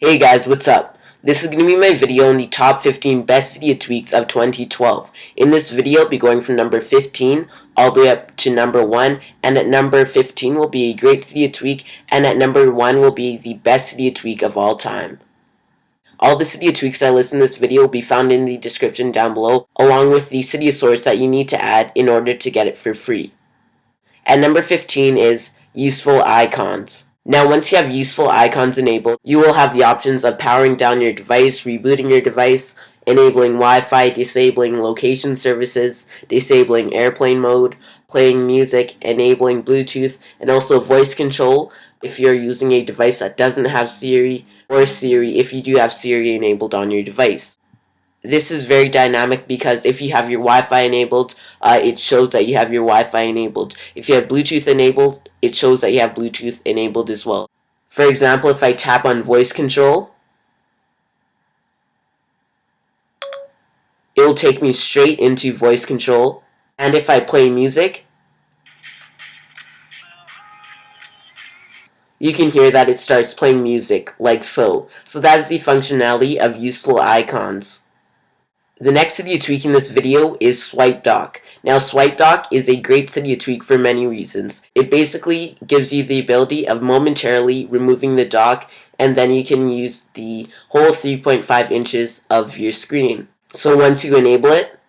Hey guys, what's up? This is going to be my video on the top 15 best Cydia tweaks of 2012. In this video, I'll be going from number 15 all the way up to number 1, and at number 15 will be a great Cydia tweak, and at number 1 will be the best Cydia tweak of all time. All the Cydia tweaks I list in this video will be found in the description down below, along with the Cydia source that you need to add in order to get it for free. At number 15 is useful icons. Now, once you have useful icons enabled, you will have the options of powering down your device, rebooting your device, enabling Wi-Fi, disabling location services, disabling airplane mode, playing music, enabling Bluetooth, and also voice control if you're using a device that doesn't have Siri, or Siri if you do have Siri enabled on your device. This is very dynamic because if you have your Wi-Fi enabled, it shows that you have your Wi-Fi enabled. If you have Bluetooth enabled, it shows that you have Bluetooth enabled as well. For example, if I tap on voice control, it will take me straight into voice control. And if I play music, you can hear that it starts playing music, like so. So that is the functionality of useful icons. The next Cydia tweak in this video is SwipeDoc. Now, SwipeDoc is a great Cydia tweak for many reasons. It basically gives you the ability of momentarily removing the dock, and then you can use the whole 3.5 inches of your screen. So once you enable it,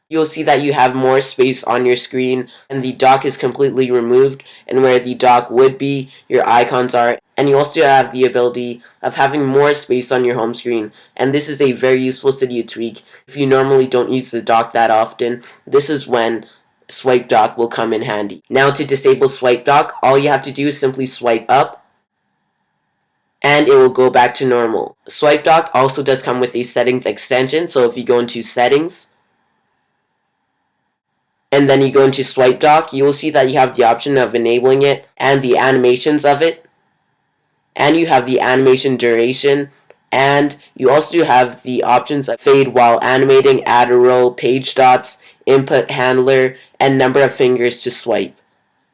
you'll see that you have more space on your screen, and the dock is completely removed, and where the dock would be, your icons are. And you also have the ability of having more space on your home screen, and this is a very useful Cydia tweak. If you normally don't use the dock that often, this is when SwipeDoc will come in handy. Now, to disable SwipeDoc, all you have to do is simply swipe up, and it will go back to normal. SwipeDoc also does come with a settings extension, so if you go into settings, and then you go into SwipeDoc, you will see that you have the option of enabling it and the animations of it. And you have the animation duration, and you also have the options of fade while animating, add a row, page dots, input handler, and number of fingers to swipe.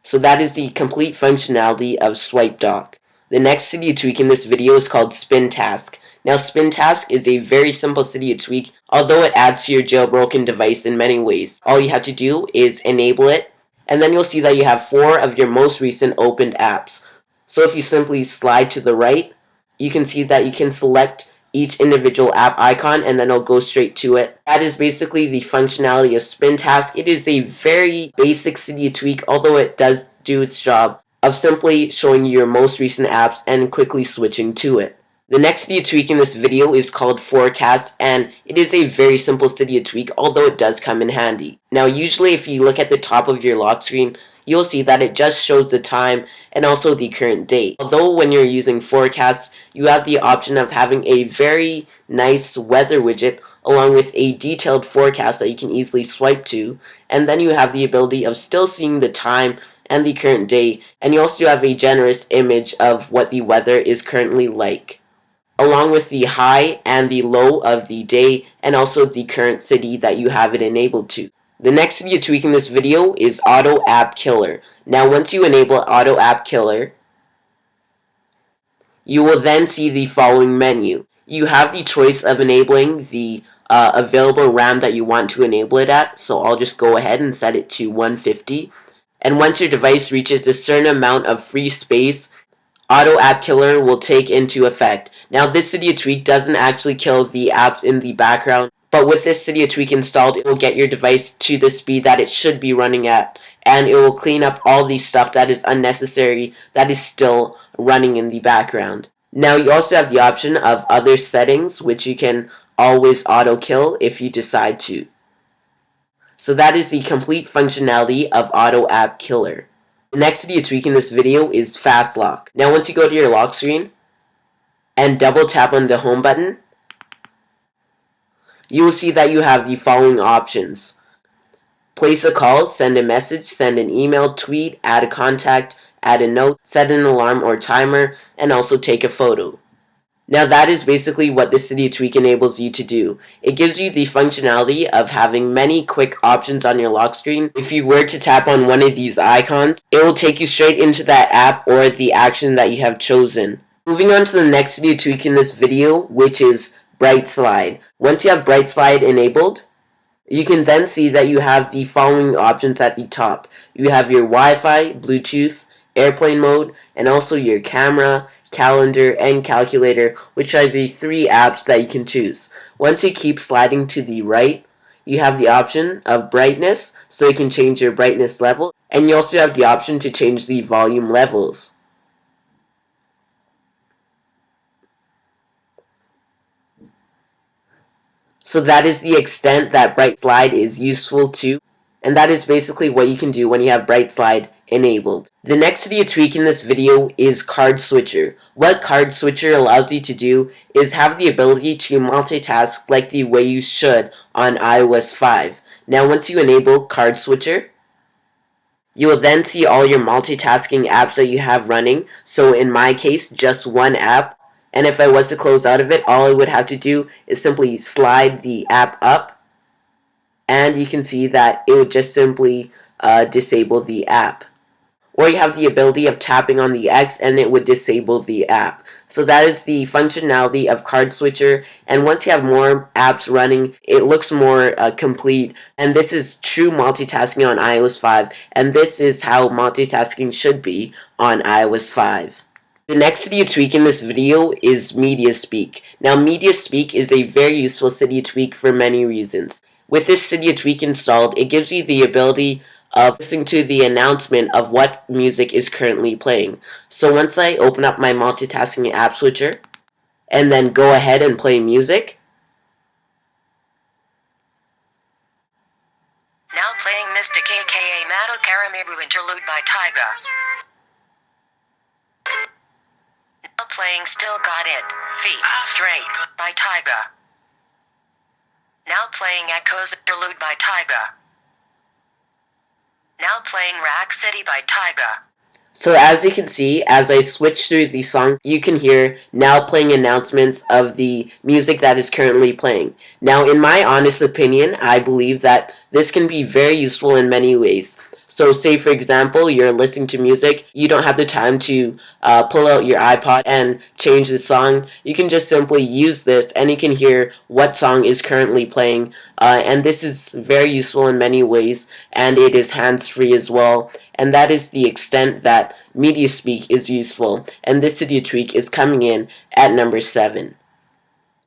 So that is the complete functionality of SwipeDoc. The next Cydia tweak in this video is called SpinTask. Now, SpinTask is a very simple Cydia tweak, although it adds to your jailbroken device in many ways. All you have to do is enable it, and then you'll see that you have 4 of your most recent opened apps. So if you simply slide to the right, you can see that you can select each individual app icon, and then it'll go straight to it. That is basically the functionality of SpinTask. It is a very basic Cydia tweak, although it does do its job of simply showing you your most recent apps and quickly switching to it. The next Cydia tweak in this video is called Forecast, and it is a very simple Cydia tweak, although it does come in handy. Now, usually if you look at the top of your lock screen, you'll see that it just shows the time and also the current date. Although when you're using Forecast, you have the option of having a very nice weather widget along with a detailed forecast that you can easily swipe to, and then you have the ability of still seeing the time and the current day, and you also have a generous image of what the weather is currently like, along with the high and the low of the day and also the current city that you have it enabled to. The next Cydia tweak in this video is Auto App Killer. Now, once you enable Auto App Killer, you will then see the following menu. You have the choice of enabling the available RAM that you want to enable it at, so I'll just go ahead and set it to 150. And once your device reaches a certain amount of free space, Auto App Killer will take into effect. Now, this Cydia tweak doesn't actually kill the apps in the background, but with this Cydia tweak installed, it will get your device to the speed that it should be running at, and it will clean up all the stuff that is unnecessary that is still running in the background. Now, you also have the option of other settings, which you can always auto kill if you decide to. So that is the complete functionality of Auto App Killer. The next Cydia tweak in this video is Fast Lock. Now, once you go to your lock screen and double tap on the home button, you will see that you have the following options: place a call, send a message, send an email, tweet, add a contact, add a note, set an alarm or timer, and also take a photo. Now, that is basically what this Cydia tweak enables you to do. It gives you the functionality of having many quick options on your lock screen. If you were to tap on one of these icons, it will take you straight into that app or the action that you have chosen. Moving on to the next Cydia tweak in this video, which is BrightSlide. Once you have BrightSlide enabled, you can then see that you have the following options at the top. You have your Wi-Fi, Bluetooth, airplane mode, and also your camera, calendar, and calculator, which are the three apps that you can choose. Once you keep sliding to the right, you have the option of brightness, so you can change your brightness level, and you also have the option to change the volume levels. So that is the extent that BrightSlide is useful to, and that is basically what you can do when you have BrightSlide enabled. The next Cydia tweak in this video is cardswitcher. What cardswitcher allows you to do is have the ability to multitask like the way you should on iOS 5. Now once you enable cardswitcher, you will then see all your multitasking apps that you have running. So in my case, just one app. And if I was to close out of it, all I would have to do is simply slide the app up, and you can see that it would just simply disable the app. Or you have the ability of tapping on the X and it would disable the app. So that is the functionality of cardswitcher, and once you have more apps running, it looks more complete, and this is true multitasking on iOS 5, and this is how multitasking should be on iOS 5. The next Cydia tweak in this video is MediaSpeak. Now MediaSpeak is a very useful Cydia tweak for many reasons. With this Cydia tweak installed, it gives you the ability of listening to the announcement of what music is currently playing. So once I open up my multitasking app switcher, and then go ahead and play music. Now playing Mystic aka Mado Karamibu interlude by Tyga. Now playing Still Got It, feat. Drake, by Tyga. Now playing Echoes interlude by Tyga. Now playing Rack City by Tyga. So as you can see, as I switch through the songs, you can hear now playing announcements of the music that is currently playing. Now in my honest opinion, I believe that this can be very useful in many ways. So say for example, you're listening to music, you don't have the time to pull out your iPod and change the song. You can just simply use this and you can hear what song is currently playing. And this is very useful in many ways, and it is hands-free as well. And that is the extent that MediaSpeak is useful, and this Cydia tweak is coming in at number 7.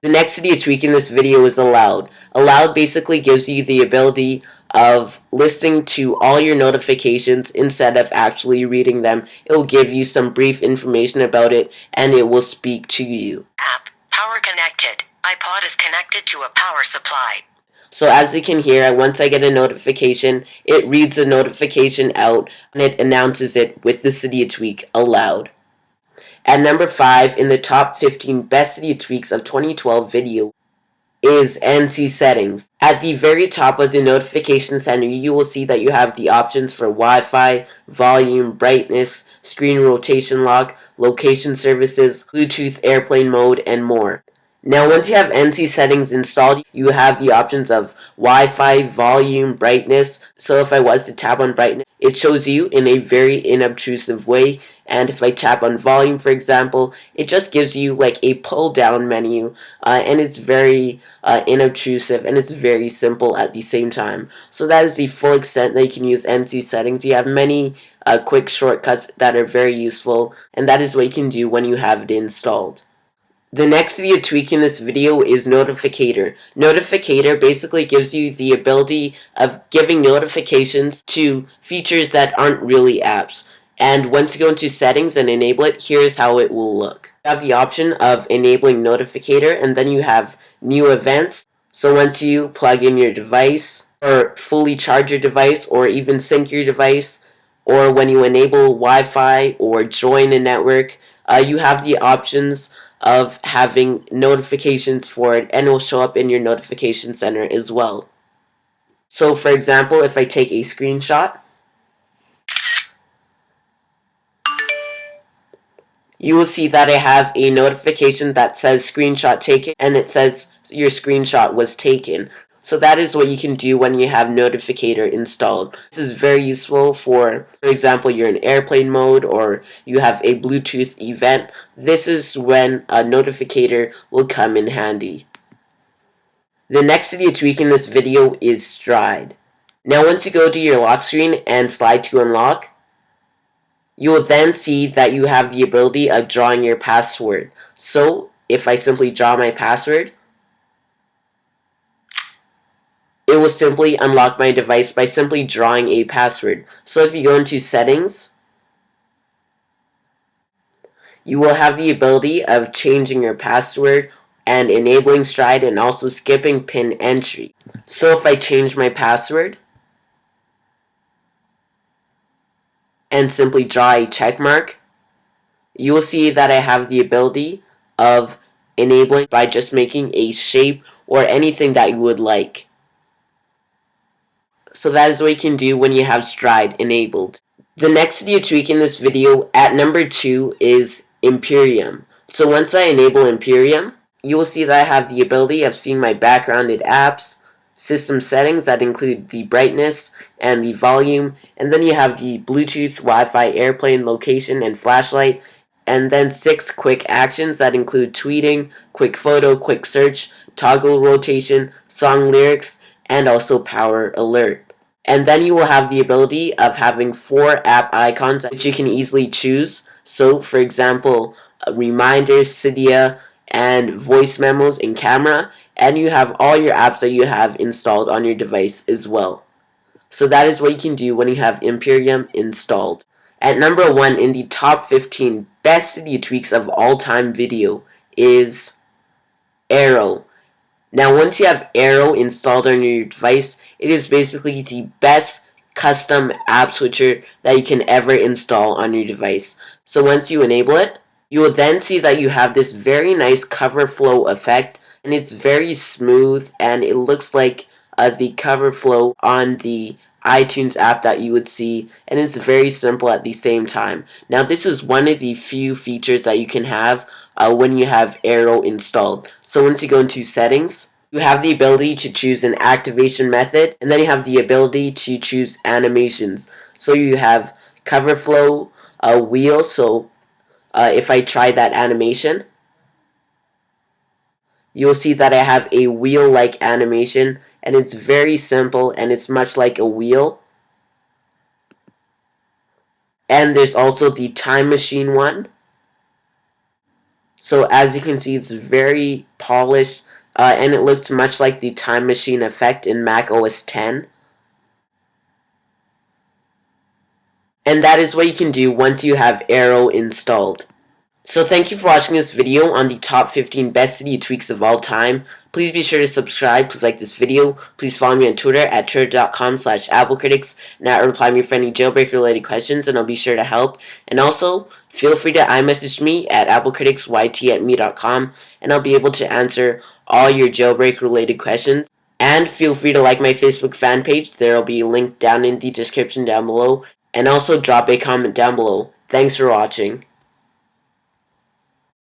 The next Cydia tweak in this video is aloud. Aloud basically gives you the ability of listening to all your notifications instead of actually reading them. It will give you some brief information about it, and it will speak to you. App, power connected. iPod is connected to a power supply. So as you can hear, once I get a notification, it reads the notification out and it announces it with the Cydia tweak aloud. At number 5 in the top 15 best Cydia tweaks of 2012 video is NC settings. At the very top of the notification center, you will see that you have the options for Wi-Fi, volume, brightness, screen rotation lock, location services, Bluetooth airplane mode, and more. Now once you have NC settings installed, you have the options of Wi-Fi, volume, brightness. So if I was to tap on brightness, it shows you in a very inobtrusive way. And if I tap on volume, for example, it just gives you like a pull down menu, and it's very inobtrusive, and it's very simple at the same time. So that is the full extent that you can use NC settings. You have many quick shortcuts that are very useful, and that is what you can do when you have it installed. The next Cydia tweak in this video is notificator. Notificator basically gives you the ability of giving notifications to features that aren't really apps. And once you go into settings and enable it, here's how it will look. You have the option of enabling notificator, and then you have new events. So once you plug in your device, or fully charge your device, or even sync your device, or when you enable Wi-Fi or join a network, you have the options of having notifications for it, and it will show up in your notification center as well. So for example, if I take a screenshot, you will see that I have a notification that says screenshot taken, and it says your screenshot was taken. So that is what you can do when you have notificator installed. This is very useful for example, you're in airplane mode or you have a Bluetooth event. This is when a notificator will come in handy. The next Cydia tweak in this video is Stride. Now once you go to your lock screen and slide to unlock, you will then see that you have the ability of drawing your password. So if I simply draw my password, it will simply unlock my device by simply drawing a password. So if you go into settings, you will have the ability of changing your password and enabling Stride and also skipping pin entry. So if I change my password and simply draw a check mark, you will see that I have the ability of enabling by just making a shape or anything that you would like. So that is what you can do when you have Stride enabled. The next Cydia tweak in this video at number 2 is Imperium. So once I enable Imperium, you will see that I have the ability of seeing my backgrounded apps, system settings that include the brightness and the volume, and then you have the Bluetooth, Wi-Fi, airplane, location, and flashlight, and then 6 quick actions that include tweeting, quick photo, quick search, toggle rotation, song lyrics, and also power alert. And then you will have the ability of having 4 app icons which you can easily choose. So for example, reminders, Cydia, and voice memos in camera, and you have all your apps that you have installed on your device as well. So that is what you can do when you have Imperium installed. At number 1 in the top 15 best Cydia tweaks of all time video is Aero. Now once you have Aero installed on your device, it is basically the best custom app switcher that you can ever install on your device. So once you enable it, you will then see that you have this very nice cover flow effect, and it's very smooth and it looks like the cover flow on the iTunes app that you would see, and it's very simple at the same time. Now this is one of the few features that you can have when you have Aero installed. So once you go into settings, you have the ability to choose an activation method, and then you have the ability to choose animations. So you have cover flow, wheel, so if I try that animation, you'll see that I have a wheel-like animation, and it's very simple and it's much like a wheel. And there's also the time machine one. So as you can see, it's very polished and it looks much like the time machine effect in Mac OS X. And that is what you can do once you have Aero installed. So thank you for watching this video on the top 15 best Cydia tweaks of all time. Please be sure to subscribe, please like this video, please follow me on Twitter at twitter.com/applecritics, and I'll reply me for any jailbreak related questions and I'll be sure to help. And also, feel free to iMESSAGE me at applecriticsYT@me.com and I'll be able to answer all your jailbreak related questions. And feel free to like my Facebook fan page, there will be a link down in the description down below, and also drop a comment down below. Thanks for watching.